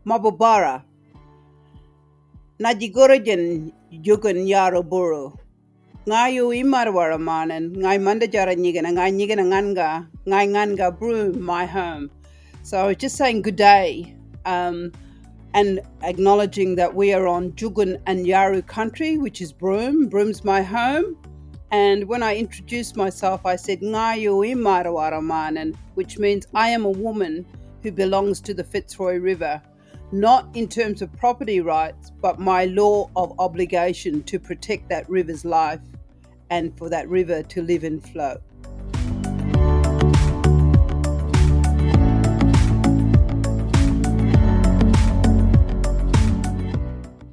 Mabubara, Najigorojan Jugan Yaro Buru, Ngayu Imarwara Manan, Ngai Mandajara Nigan, Ngai Nigan Ngai Nganga Brew, my home. So just saying good day and acknowledging that we are on Jugun and Yaru country, which is Broome. Broome's my home. And when I introduced myself, I said, Ngayu Imarwara Manan, which means I am a woman who belongs to the Fitzroy River, not in terms of property rights, but my law of obligation to protect that river's life and for that river to live and flow.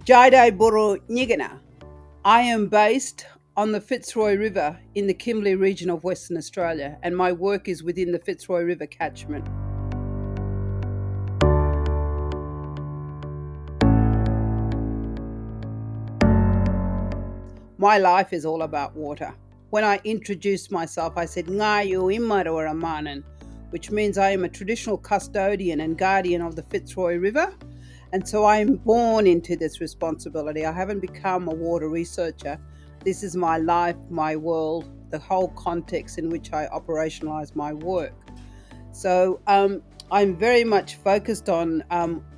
Jaidai Buru Nyigana. I am based on the Fitzroy River in the Kimberley region of Western Australia, and my work is within the Fitzroy River catchment. My life is all about water. When I introduced myself, I said, Ngayu Imarwara Manan, which means I am a traditional custodian and guardian of the Fitzroy River. And so I am born into this responsibility. I haven't become a water researcher. This is my life, my world, the whole context in which I operationalize my work. So I'm very much focused on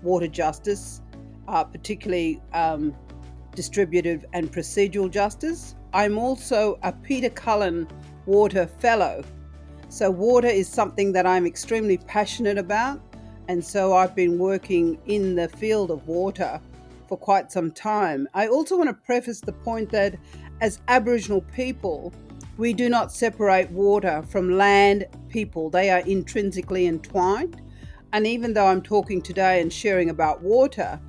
water justice, particularly distributive and procedural justice. I'm also a Peter Cullen Water Fellow. So water is something that I'm extremely passionate about. And so I've been working in the field of water for quite some time. I also want to preface the point that as Aboriginal people, we do not separate water from land, people. They are intrinsically entwined. And even though I'm talking today and sharing about water,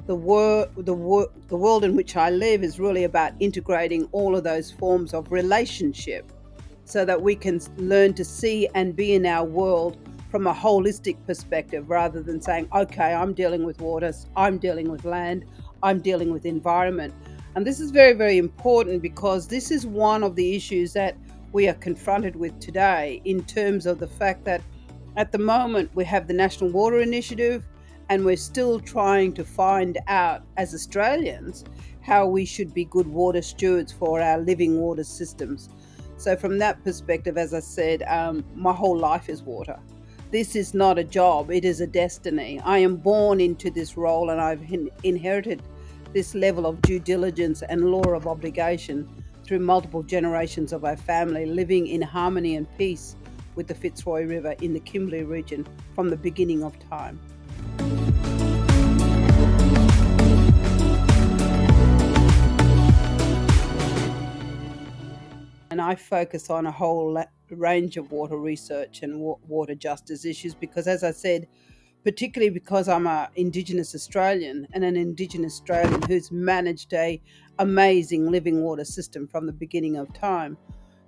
the world in which I live is really about integrating all of those forms of relationship so that we can learn to see and be in our world from a holistic perspective rather than saying, okay, I'm dealing with waters, I'm dealing with land, I'm dealing with environment. And this is very, very important because this is one of the issues that we are confronted with today in terms of the fact that at the moment we have the National Water Initiative and we're still trying to find out as Australians how we should be good water stewards for our living water systems. So from that perspective, as I said, my whole life is water. This is not a job, it is a destiny. I am born into this role and I've inherited this level of due diligence and law of obligation through multiple generations of our family living in harmony and peace with the Fitzroy River in the Kimberley region from the beginning of time. And I focus on a whole range of water research and water justice issues because, as I said, particularly because I'm an Indigenous Australian and an Indigenous Australian who's managed an amazing living water system from the beginning of time.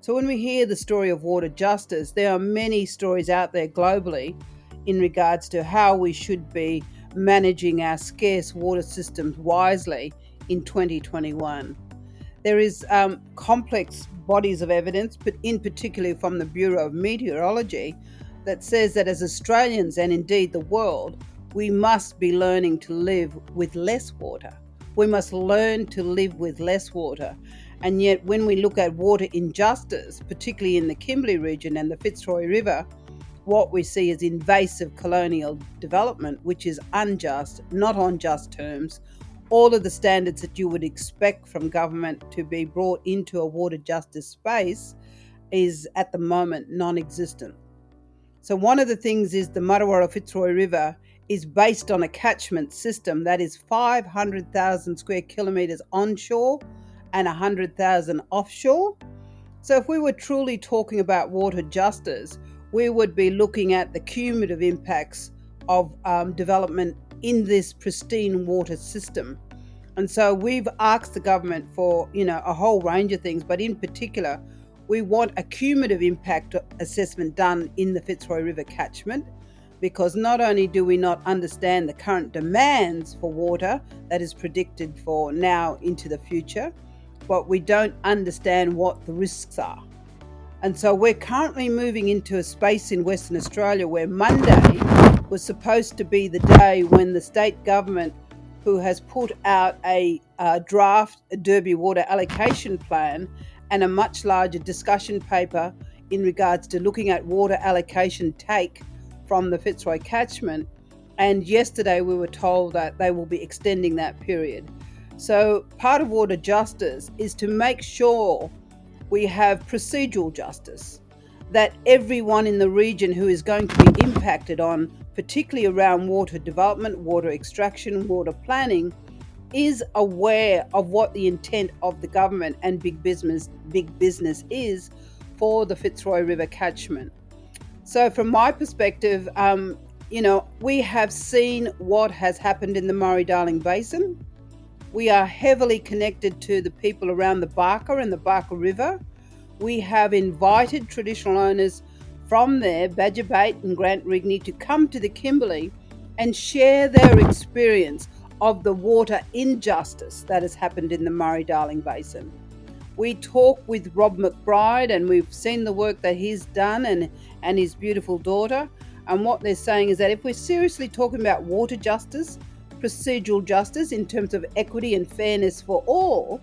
So when we hear the story of water justice, there are many stories out there globally in regards to how we should be managing our scarce water systems wisely in 2021. There is complex bodies of evidence, but in particular from the Bureau of Meteorology, that says that as Australians and indeed the world, we must be learning to live with less water. We must learn to live with less water. And yet when we look at water injustice, particularly in the Kimberley region and the Fitzroy River, what we see is invasive colonial development, which is unjust, not on just terms. All of the standards that you would expect from government to be brought into a water justice space is at the moment non-existent. So one of the things is the Martuwarra Fitzroy River is based on a catchment system that is 500,000 square kilometres onshore and 100,000 offshore. So if we were truly talking about water justice, we would be looking at the cumulative impacts of development in this pristine water system. And so we've asked the government for, a whole range of things, but in particular, we want a cumulative impact assessment done in the Fitzroy River catchment, because not only do we not understand the current demands for water that is predicted for now into the future, but we don't understand what the risks are. And so we're currently moving into a space in Western Australia where Monday was supposed to be the day when the state government, who has put out a draft Derby water allocation plan and a much larger discussion paper in regards to looking at water allocation take from the Fitzroy catchment. And yesterday we were told that they will be extending that period. So part of water justice is to make sure we have procedural justice, that everyone in the region who is going to be impacted on, particularly around water development, water extraction, water planning, is aware of what the intent of the government and big business is for the Fitzroy River catchment. So from my perspective, we have seen what has happened in the Murray-Darling Basin. We are heavily connected to the people around the Barker and the Barker River. We have invited traditional owners from there, Badger Bait and Grant Rigney, to come to the Kimberley and share their experience of the water injustice that has happened in the Murray-Darling Basin. We talk with Rob McBride, and we've seen the work that he's done and his beautiful daughter. And what they're saying is that if we're seriously talking about water justice, procedural justice in terms of equity and fairness for all,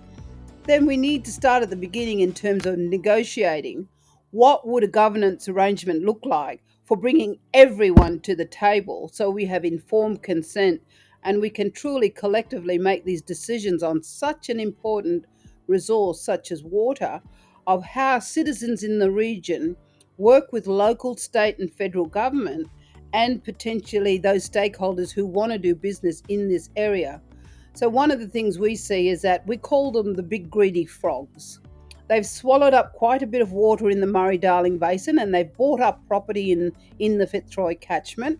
then we need to start at the beginning in terms of negotiating what would a governance arrangement look like for bringing everyone to the table, so we have informed consent and we can truly collectively make these decisions on such an important resource such as water, of how citizens in the region work with local, state and federal government and potentially those stakeholders who want to do business in this area. So one of the things we see is that we call them the big greedy frogs. They've swallowed up quite a bit of water in the Murray-Darling Basin, and they've bought up property in the Fitzroy catchment,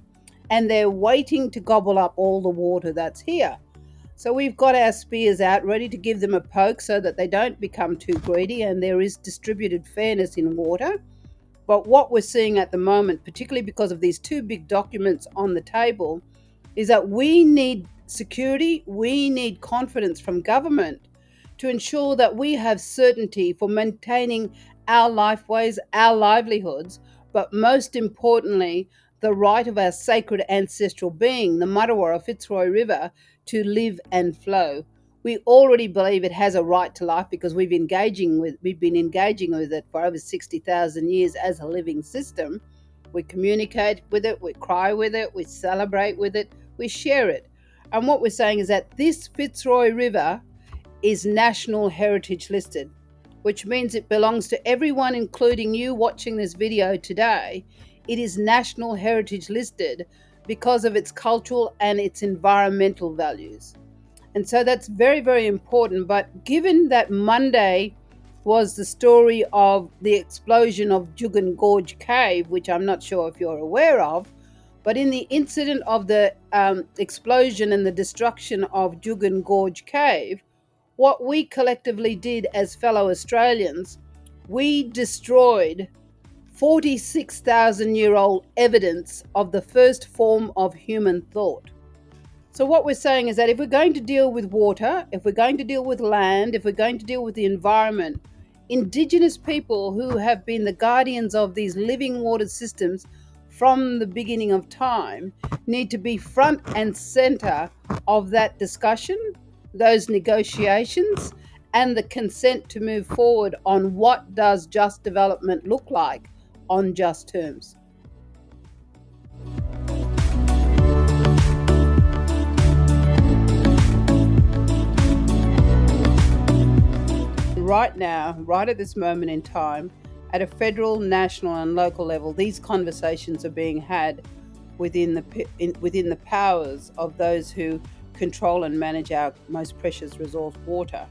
and they're waiting to gobble up all the water that's here. So we've got our spears out ready to give them a poke so that they don't become too greedy and there is distributed fairness in water. But what we're seeing at the moment, particularly because of these two big documents on the table, is that we need security, we need confidence from government to ensure that we have certainty for maintaining our lifeways, our livelihoods, but most importantly, the right of our sacred ancestral being, the Martuwarra Fitzroy River, to live and flow. We already believe it has a right to life because we've been engaging with it for over 60,000 years as a living system. We communicate with it, we cry with it, we celebrate with it, we share it. And what we're saying is that this Fitzroy River is National Heritage listed, which means it belongs to everyone, including you watching this video today. It is National Heritage listed because of its cultural and its environmental values. And so that's very, very important. But given that Monday was the story of the explosion of Juukan Gorge Cave, which I'm not sure if you're aware of, but in the incident of the explosion and the destruction of Juukan Gorge Cave, what we collectively did as fellow Australians, we destroyed 46,000-year-old evidence of the first form of human thought. So what we're saying is that if we're going to deal with water, if we're going to deal with land, if we're going to deal with the environment, Indigenous people who have been the guardians of these living water systems from the beginning of time need to be front and center of that discussion, those negotiations, and the consent to move forward on what does just development look like on just terms. Right now, right at this moment in time, at a federal, national and local level, these conversations are being had within the powers of those who control and manage our most precious resource, water.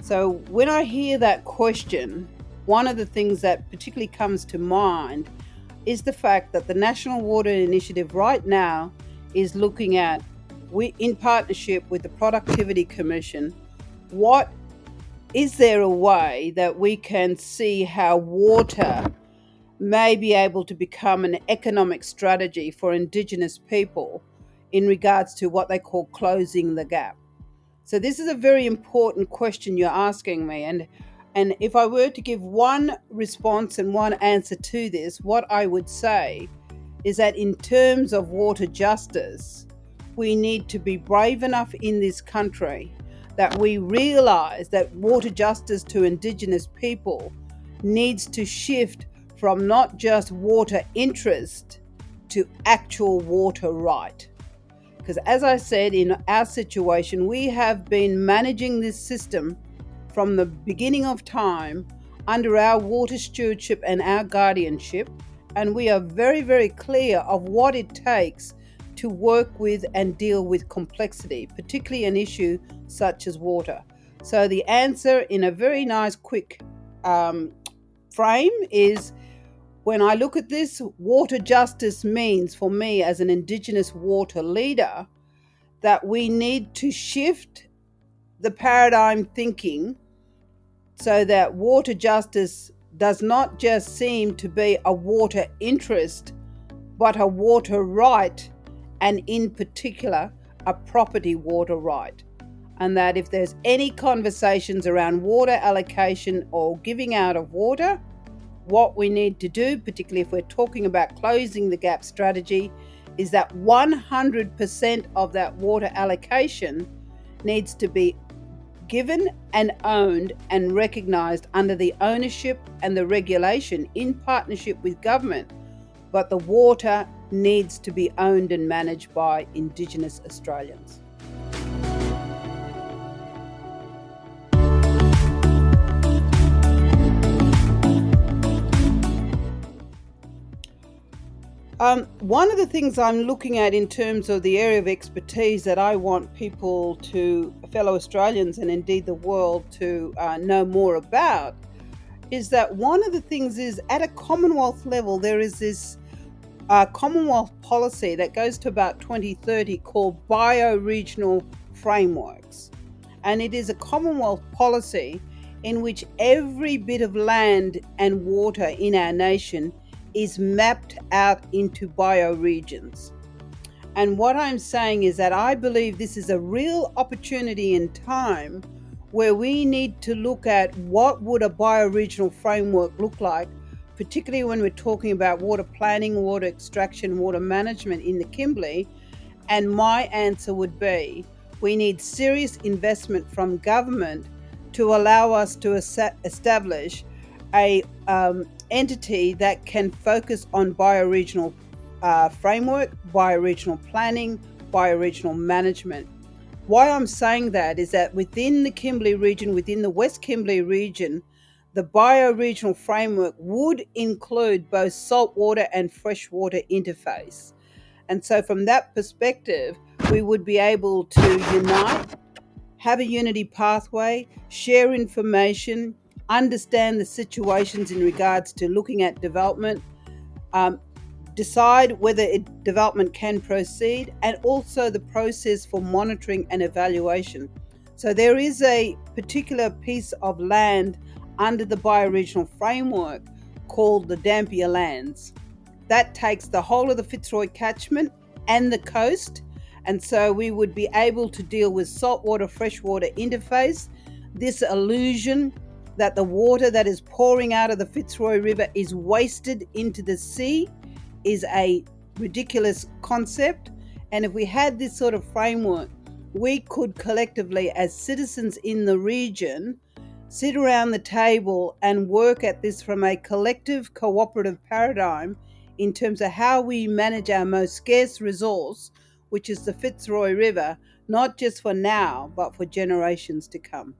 So when I hear that question, one of the things that particularly comes to mind is the fact that the National Water Initiative right now is looking at, in partnership with the Productivity Commission, what is there a way that we can see how water may be able to become an economic strategy for Indigenous people in regards to what they call closing the gap? So this is a very important question you're asking me, and if I were to give one response and one answer to this, what I would say is that in terms of water justice, we need to be brave enough in this country that we realise that water justice to Indigenous people needs to shift from not just water interest to actual water right. Because as I said, in our situation, we have been managing this system from the beginning of time under our water stewardship and our guardianship, and we are very, very clear of what it takes to work with and deal with complexity, particularly an issue such as water. So the answer in a very nice, quick frame is, when I look at this, water justice means, for me as an Indigenous water leader, that we need to shift the paradigm thinking so that water justice does not just seem to be a water interest, but a water right, and in particular, a property water right. And that if there's any conversations around water allocation or giving out of water, what we need to do, particularly if we're talking about closing the gap strategy, is that 100% of that water allocation needs to be given and owned and recognised under the ownership and the regulation in partnership with government. But the water needs to be owned and managed by Indigenous Australians. One of the things I'm looking at in terms of the area of expertise that I want people to, fellow Australians and indeed the world, to know more about, is that one of the things is, at a Commonwealth level, there is this Commonwealth policy that goes to about 2030 called bioregional frameworks. And it is a Commonwealth policy in which every bit of land and water in our nation is mapped out into bioregions. And what I'm saying is that I believe this is a real opportunity in time where we need to look at what would a bioregional framework look like, particularly when we're talking about water planning, water extraction, water management in the Kimberley. And my answer would be, we need serious investment from government to allow us to establish a entity that can focus on bioregional framework, bioregional planning, bioregional management. Why I'm saying that is that within the Kimberley region, within the West Kimberley region, the bioregional framework would include both saltwater and freshwater interface. And so from that perspective, we would be able to unite, have a unity pathway, share information, understand the situations in regards to looking at development, decide whether development can proceed, and also the process for monitoring and evaluation. So there is a particular piece of land under the bioregional framework called the Dampier lands. That takes the whole of the Fitzroy catchment and the coast, and so we would be able to deal with saltwater freshwater interface. This illusion that the water that is pouring out of the Fitzroy River is wasted into the sea is a ridiculous concept. And if we had this sort of framework, we could collectively, as citizens in the region, sit around the table and work at this from a collective cooperative paradigm in terms of how we manage our most scarce resource, which is the Fitzroy River, not just for now, but for generations to come.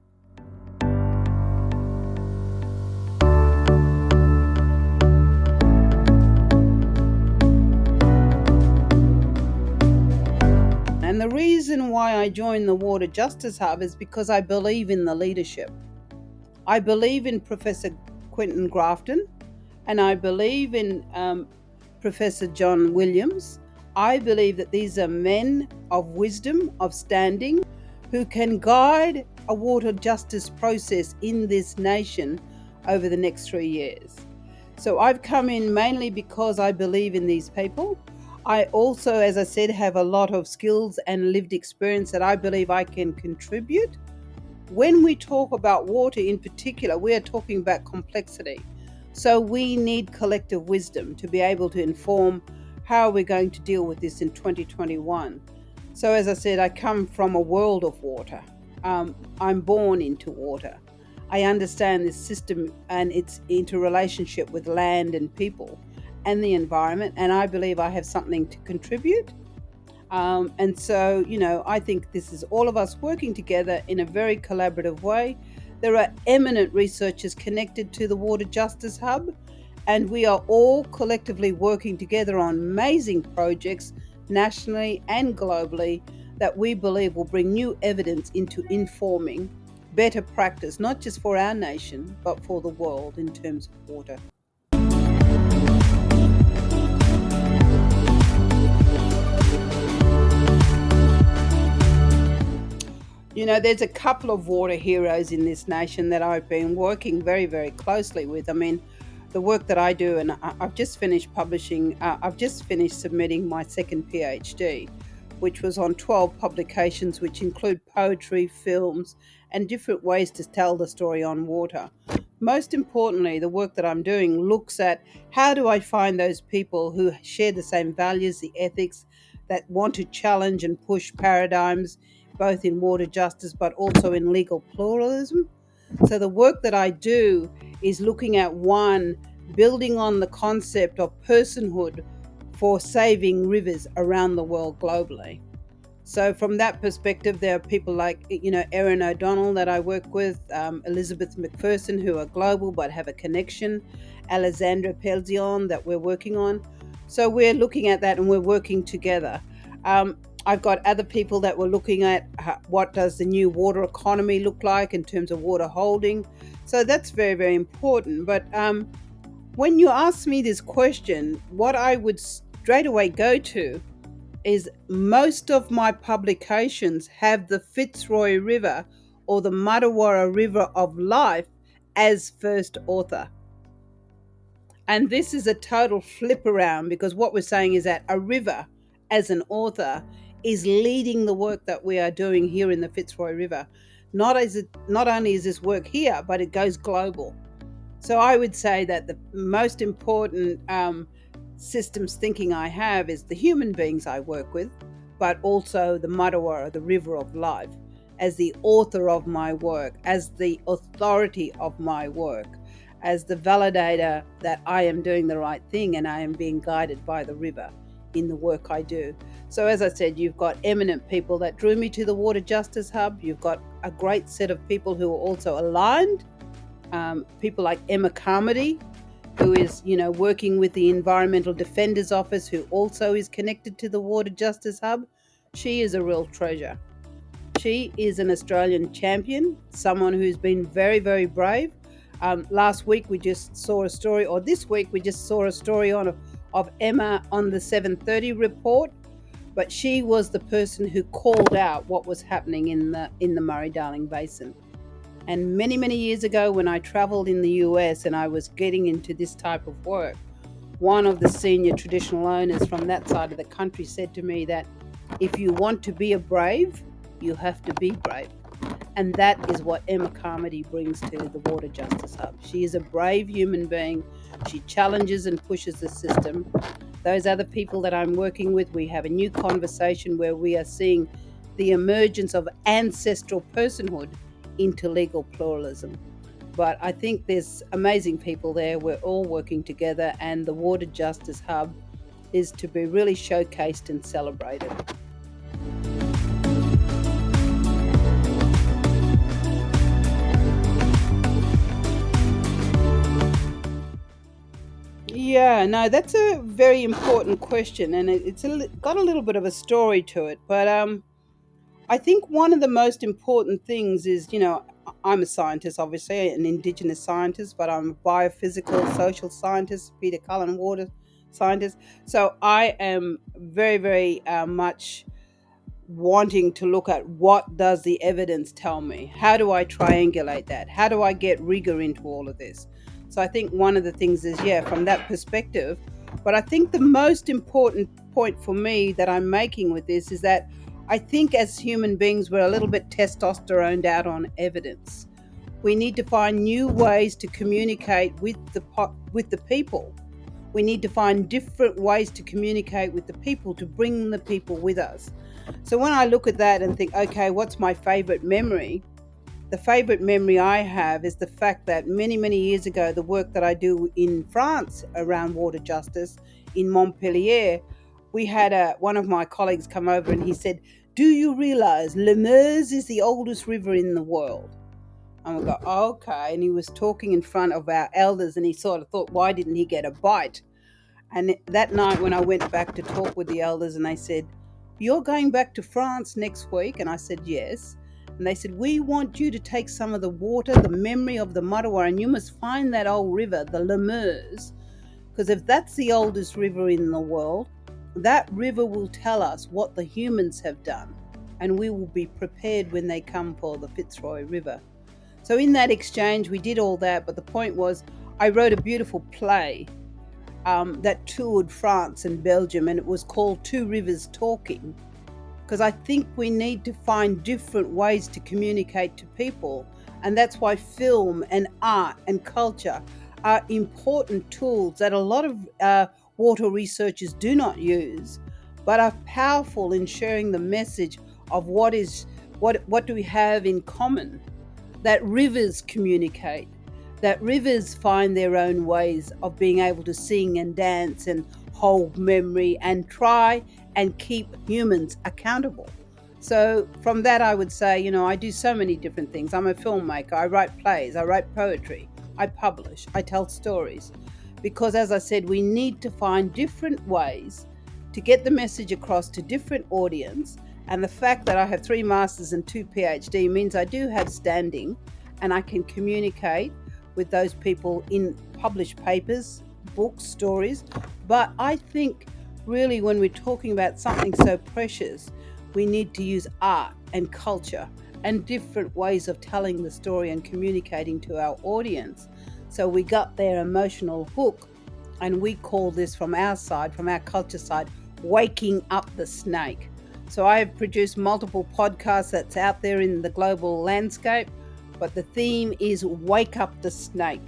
And the reason why I joined the Water Justice Hub is because I believe in the leadership. I believe in Professor Quentin Grafton, and I believe in Professor John Williams. I believe that these are men of wisdom, of standing, who can guide a water justice process in this nation over the next 3 years. So I've come in mainly because I believe in these people. I also, as I said, have a lot of skills and lived experience that I believe I can contribute. When we talk about water in particular, we are talking about complexity. So we need collective wisdom to be able to inform how are we going to deal with this in 2021? So, as I said, I come from a world of water. I'm born into water. I understand this system and its interrelationship with land and people and the environment, and I believe I have something to contribute. And so, I think this is all of us working together in a very collaborative way. There are eminent researchers connected to the Water Justice Hub, and we are all collectively working together on amazing projects nationally and globally that we believe will bring new evidence into informing better practice, not just for our nation, but for the world in terms of water. There's a couple of water heroes in this nation that I've been working very, very closely with. I mean, the work that I do, and I've just finished I've just finished submitting my second PhD, which was on 12 publications, which include poetry, films, and different ways to tell the story on water. Most importantly, the work that I'm doing looks at how do I find those people who share the same values, the ethics, that want to challenge and push paradigms, both in water justice but also in legal pluralism. So the work that I do is looking at one, building on the concept of personhood for saving rivers around the world globally. So from that perspective, there are people like, Erin O'Donnell that I work with, Elizabeth McPherson, who are global but have a connection, Alessandra Pelzion that we're working on. So we're looking at that and we're working together. I've got other people that were looking at what does the new water economy look like in terms of water holding. So that's very, very important. But when you ask me this question, what I would straight away go to is most of my publications have the Fitzroy River or the Martuwarra River of Life as first author. And this is a total flip around, because what we're saying is that a river as an author is leading the work that we are doing here in the Fitzroy River. Not only is this work here, but it goes global. So I would say that the most important systems thinking I have is the human beings I work with, but also the Martuwarra, the river of life, as the author of my work, as the authority of my work, as the validator that I am doing the right thing and I am being guided by the river in the work I do. So as I said, you've got eminent people that drew me to the Water Justice Hub. You've got a great set of people who are also aligned. People like Emma Carmody, who is, working with the Environmental Defender's Office, who also is connected to the Water Justice Hub. She is a real treasure. She is an Australian champion, someone who's been very, very brave. Last week we just saw a story, or this week we just saw a story of Emma on the 7:30 report, but she was the person who called out what was happening in the Murray-Darling Basin. And many, many years ago, when I traveled in the US and I was getting into this type of work, one of the senior traditional owners from that side of the country said to me that if you want to be a brave, you have to be brave. And that is what Emma Carmody brings to the Water Justice Hub. She is a brave human being. She challenges and pushes the system. Those other people that I'm working with, we have a new conversation where we are seeing the emergence of ancestral personhood into legal pluralism. But I think there's amazing people there. We're all working together, and the Water Justice Hub is to be really showcased and celebrated. Yeah, no, that's a very important question, and it's got a little bit of a story to it. But I think one of the most important things is, I'm a scientist, obviously, an Indigenous scientist, but I'm a biophysical social scientist, Peter Cullen water scientist. So I am very, very much wanting to look at what does the evidence tell me? How do I triangulate that? How do I get rigor into all of this? So I think one of the things is, from that perspective. But I think the most important point for me that I'm making with this is that I think as human beings, we're a little bit testosteroned out on evidence. We need to find new ways to communicate with the people We need to find different ways to communicate with the people, to bring the people with us. So when I look at that and think, okay, what's my favorite memory? The favorite memory I have is the fact that many, many years ago, the work that I do in France around water justice in Montpellier, we had one of my colleagues come over and he said, do you realize Le Meuse is the oldest river in the world? And we go, okay. And he was talking in front of our elders and he sort of thought, why didn't he get a bite? And that night when I went back to talk with the elders and they said, you're going back to France next week? And I said, yes. And they said, we want you to take some of the water, the memory of the Martuwarra, and you must find that old river, the Le Meuse, because if that's the oldest river in the world, that river will tell us what the humans have done, and we will be prepared when they come for the Fitzroy River. So in that exchange, we did all that, but the point was I wrote a beautiful play that toured France and Belgium, and it was called Two Rivers Talking, because I think we need to find different ways to communicate to people, and that's why film and art and culture are important tools that a lot of water researchers do not use, but are powerful in sharing the message of what do we have in common, that rivers communicate, that rivers find their own ways of being able to sing and dance and hold memory and try and keep humans accountable. So from that, I would say, I do so many different things. I'm a filmmaker. I write plays. I write poetry. I publish. I tell stories. Because as I said, we need to find different ways to get the message across to different audience. And the fact that I have 3 masters and 2 PhD means I do have standing and I can communicate with those people in published papers, books, stories. But I think really when we're talking about something so precious, we need to use art and culture and different ways of telling the story and communicating to our audience. So we got their emotional hook, and we call this from our side, from our culture side, waking up the snake. So I have produced multiple podcasts that's out there in the global landscape, but the theme is wake up the snake.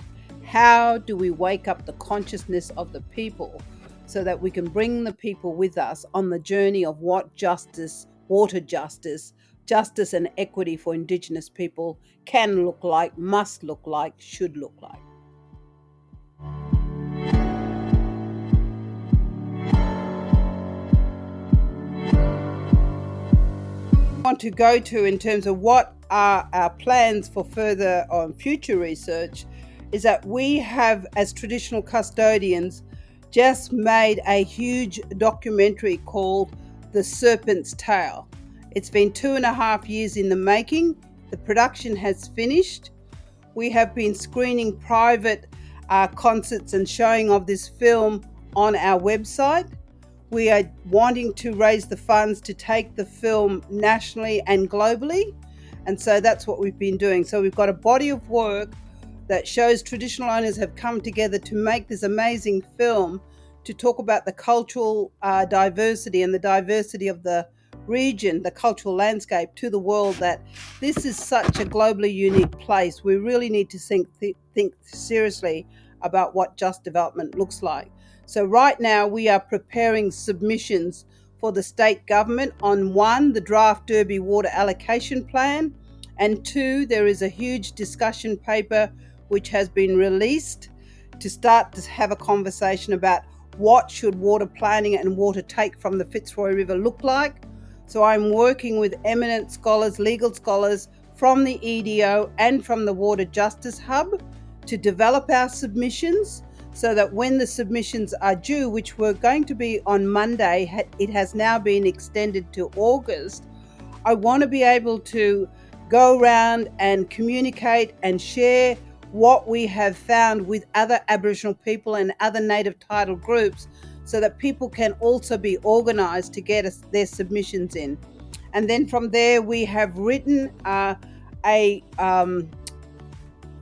How do we wake up the consciousness of the people so that we can bring the people with us on the journey of what justice, water justice, justice and equity for Indigenous people can look like, must look like, should look like. Want to go to in terms of what are our plans for further on future research is that we have, as traditional custodians, just made a huge documentary called The Serpent's Tail. It's been 2.5 years in the making. The production has finished. We have been screening private concerts and showing of this film on our website. We are wanting to raise the funds to take the film nationally and globally. And so that's what we've been doing. So we've got a body of work that shows traditional owners have come together to make this amazing film to talk about the cultural diversity and the diversity of the region, the cultural landscape to the world, that this is such a globally unique place. We really need to think seriously about what just development looks like. So right now we are preparing submissions for the state government on 1, the draft Derby water allocation plan, and 2, there is a huge discussion paper which has been released to start to have a conversation about what should water planning and water take from the Fitzroy River look like. So I'm working with eminent scholars, legal scholars from the EDO and from the Water Justice Hub to develop our submissions, so that when the submissions are due, which were going to be on Monday, it has now been extended to August. I want to be able to go around and communicate and share what we have found with other Aboriginal people and other native title groups, so that people can also be organised to get their submissions in. And then from there, we have written a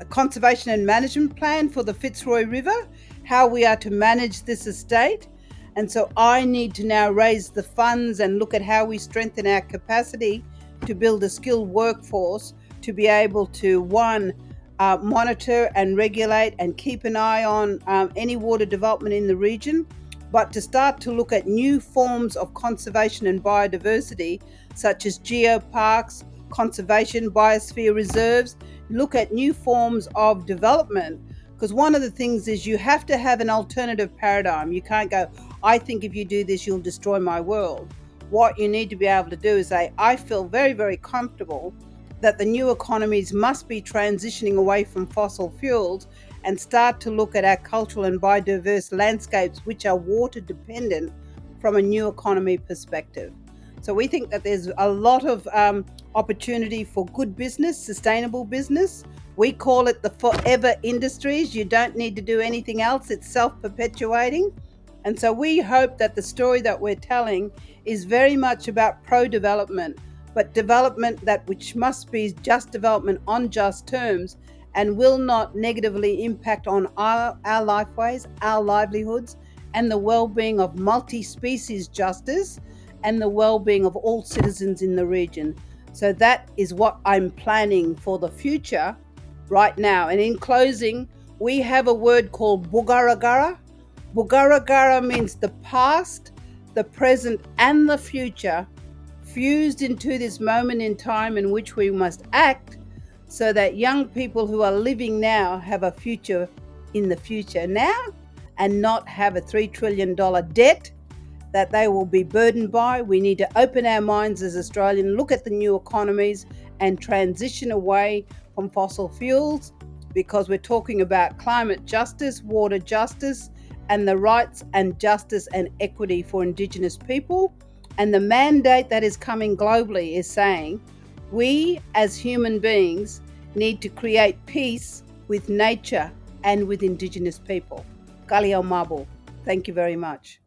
conservation and management plan for the Fitzroy River, how we are to manage this estate. And so I need to now raise the funds and look at how we strengthen our capacity to build a skilled workforce to be able to, 1, monitor and regulate and keep an eye on any water development in the region, but to start to look at new forms of conservation and biodiversity, such as geoparks, conservation, biosphere reserves, look at new forms of development. Because one of the things is you have to have an alternative paradigm. You can't go, I think if you do this, you'll destroy my world. What you need to be able to do is say, I feel very, very comfortable that the new economies must be transitioning away from fossil fuels and start to look at our cultural and biodiverse landscapes, which are water dependent, from a new economy perspective. So we think that there's a lot of opportunity for good business, sustainable business. We call it the forever industries. You don't need to do anything else. It's self-perpetuating. And so we hope that the story that we're telling is very much about pro-development, but development that which must be just development on just terms and will not negatively impact on our lifeways, our livelihoods, and the well-being of multi-species justice and the well-being of all citizens in the region. So that is what I'm planning for the future right now. And in closing, we have a word called Bugaragara. Bugaragara means the past, the present, and the future fused into this moment in time in which we must act so that young people who are living now have a future in the future now and not have a $3 trillion debt that they will be burdened by. We need to open our minds as Australians, look at the new economies and transition away from fossil fuels, because we're talking about climate justice, water justice, and the rights and justice and equity for Indigenous people. And the mandate that is coming globally is saying we as human beings need to create peace with nature and with Indigenous people. Kali Mabu. Thank you very much.